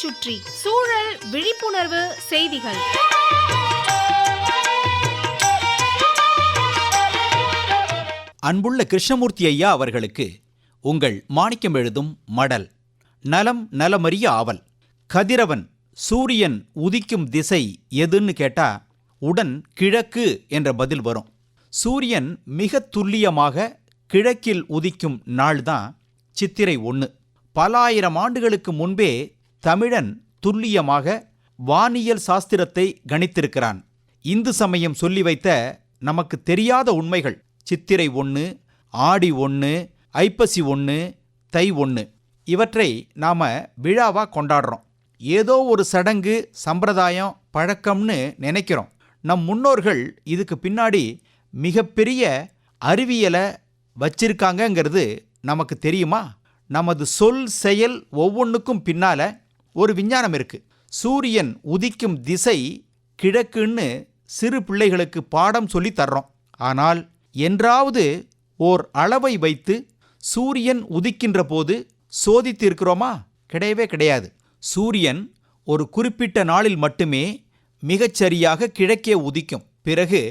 சுற்றி சூழல் விழிப்புணர்வு செய்திகள். அன்புள்ள கிருஷ்ணமூர்த்தி ஐயா அவர்களுக்கு உங்கள் மாணிக்கம் எழுதும் மடல். நலம் நலமறிய ஆவல். கதிரவன் சூரியன் உதிக்கும் திசை எதுன்னு கேட்டா உடன் கிழக்கு என்ற பதில் வரும். சூரியன் மிக துல்லியமாக கிழக்கில் உதிக்கும் நாள்தான் சித்திரை 1. பல ஆயிரம் ஆண்டுகளுக்கு முன்பே தமிழன் துல்லியமாக வானியல் சாஸ்திரத்தை கணித்திருக்கிறான். இந்து சமயம் சொல்லி வைத்த நமக்கு தெரியாத உண்மைகள் சித்திரை 1, ஆடி 1, ஐப்பசி 1, தை 1 இவற்றை நாம் விழாவாக கொண்டாடுறோம். ஏதோ ஒரு சடங்கு சம்பிரதாயம் பழக்கம்னு நினைக்கிறோம். நம் முன்னோர்கள் இதுக்கு பின்னாடி மிகப்பெரிய அறிவியலை வச்சிருக்காங்கங்கிறது நமக்கு தெரியுமா? நமது சொல் செயல் ஒவ்வொன்றுக்கும் பின்னால ஒரு விஞ்ஞானம் இருக்கு. சூரியன் உதிக்கும் திசை கிழக்குன்னு சிறு பிள்ளைகளுக்கு பாடம் சொல்லி தர்றோம். ஆனால் என்றாவது ஓர் அளவை வைத்து சூரியன் உதிக்கின்ற போது சோதித்திருக்கிறோமா? கிடையவே கிடையாது. சூரியன் ஒரு குறிப்பிட்ட நாளில் மட்டுமே மிகச்சரியாக கிழக்கே உதிக்கும். பிறகு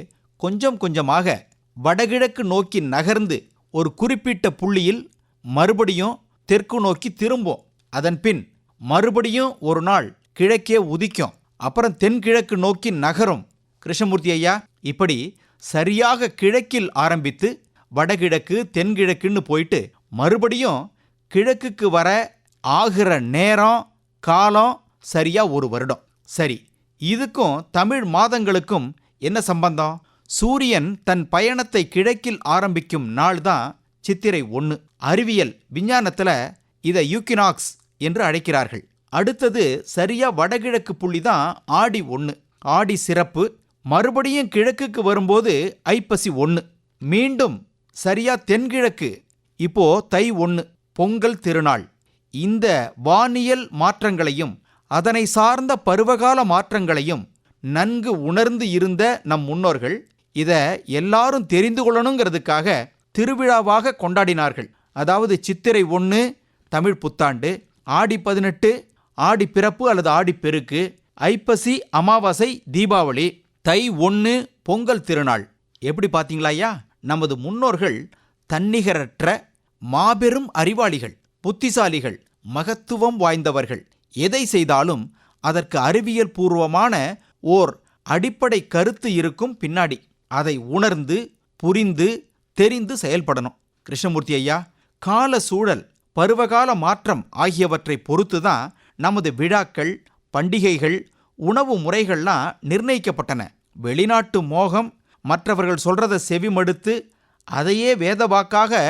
கொஞ்சம் கொஞ்சமாக வடகிழக்கு நோக்கி நகர்ந்து ஒரு குறிப்பிட்ட புள்ளியில் மறுபடியும் தெற்கு நோக்கி திரும்பும். அதன்பின் மறுபடியும் ஒரு நாள் கிழக்கே உதிக்கும். அப்புறம் தென்கிழக்கு நோக்கி நகரும். கிருஷ்ணமூர்த்தி ஐயா, இப்படி சரியாக கிழக்கில் ஆரம்பித்து வடகிழக்கு தென்கிழக்குன்னு போயிட்டு மறுபடியும் கிழக்குக்கு வர ஆகிற நேரம் காலம் சரியா ஒரு வருடம். சரி, இதுக்கும் தமிழ் மாதங்களுக்கும் என்ன சம்பந்தம்? சூரியன் தன் பயணத்தை கிழக்கில் ஆரம்பிக்கும் நாள் தான் சித்திரை 1. அறிவியல் விஞ்ஞானத்தில் இதை யூக்கினாக்ஸ் என்று அழைக்கிறார்கள். அடுத்தது சரியா வடகிழக்கு புள்ளி தான் ஆடி 1. ஆடி சிறப்பு. மறுபடியும் கிழக்குக்கு வரும்போது ஐப்பசி 1. மீண்டும் சரியா தென்கிழக்கு இப்போ தை 1 பொங்கல் திருநாள். இந்த வானியல் மாற்றங்களையும் அதனை சார்ந்த பருவகால மாற்றங்களையும் நன்கு உணர்ந்து இருந்த நம் முன்னோர்கள் இதை எல்லாரும் தெரிந்து கொள்ளணுங்கிறதுக்காக திருவிழாவாக கொண்டாடினார்கள். அதாவது சித்திரை 1 தமிழ் புத்தாண்டு, ஆடி 18 ஆடி பிறப்பு அல்லது ஆடி பெருக்கு, ஐப்பசி அமாவாசை தீபாவளி, தை 1 பொங்கல் திருநாள். எப்படி பார்த்தீங்களா ஐயா? நமது முன்னோர்கள் தன்னிகரற்ற மாபெரும் அறிவாளிகள், புத்திசாலிகள், மகத்துவம் வாய்ந்தவர்கள். எதை செய்தாலும் அதற்கு அறிவியல் பூர்வமான ஓர் அடிப்படை கருத்து இருக்கும் பின்னாடி. அதை உணர்ந்து புரிந்து தெரிந்து செயல்படணும். கிருஷ்ணமூர்த்தி ஐயா, கால சூழல் பருவகால மாற்றம் ஆகியவற்றை பொறுத்து தான் நமது விழாக்கள் பண்டிகைகள் உணவு முறைகள்லாம் நிர்ணயிக்கப்பட்டன. வெளிநாட்டு மோகம் மற்றவர்கள் சொல்றதை செவிமடுத்து அதையே வேதவாக்காக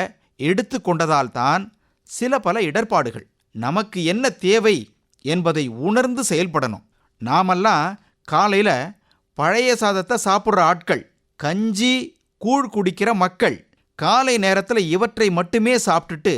எடுத்து கொண்டதால்தான் சில பல இடர்பாடுகள். நமக்கு என்ன தேவை என்பதை உணர்ந்து செயல்படணும். நாமெல்லாம் காலையில் பழைய சாதத்தை சாப்பிட்ற ஆட்கள், கஞ்சி கூழ் குடிக்கிற மக்கள். காலை நேரத்தில் இவற்றை மட்டுமே சாப்பிட்டுட்டு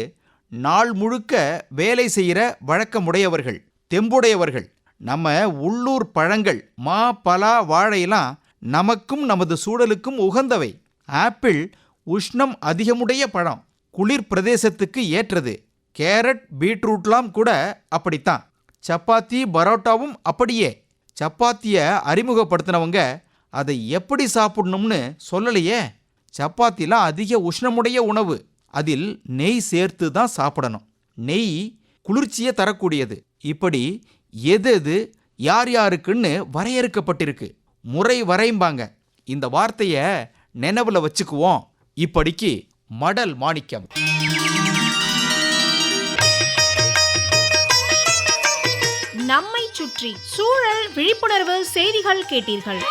நாள் முழுக்க வேலை செய்கிற வழக்கமுடையவர்கள், தெம்புடையவர்கள். நம்ம உள்ளூர் பழங்கள் மா பலா வாழையெல்லாம் நமக்கும் நமது சூழலுக்கும் உகந்தவை. ஆப்பிள் உஷ்ணம் அதிகமுடைய பழம், குளிர் பிரதேசத்துக்கு ஏற்றது. கேரட் பீட்ரூட்லாம் கூட அப்படித்தான். சப்பாத்தி பரோட்டாவும் அப்படியே. சப்பாத்தியை அறிமுகப்படுத்தினவங்க அதை எப்படி சாப்பிடணும்னு சொல்லலையே. சப்பாத்திலாம் அதிக உஷ்ணமுடைய உணவு. அதில் நெய் சேர்த்து தான் சாப்பிடணும். நெய் குளிர்ச்சியை தரக்கூடியது. இப்படி எது யார் யாருக்குன்னு வரையறுக்கப்பட்டிருக்கு. முறை வரைம்பாங்க. இந்த வார்த்தையை நினைவில் வச்சுக்குவோம். இப்படிக்கு மடல் மாணிக்கம். நம்மை சுற்றி சூழல் விழிப்புணர்வு செய்திகள் கேட்டீர்கள்.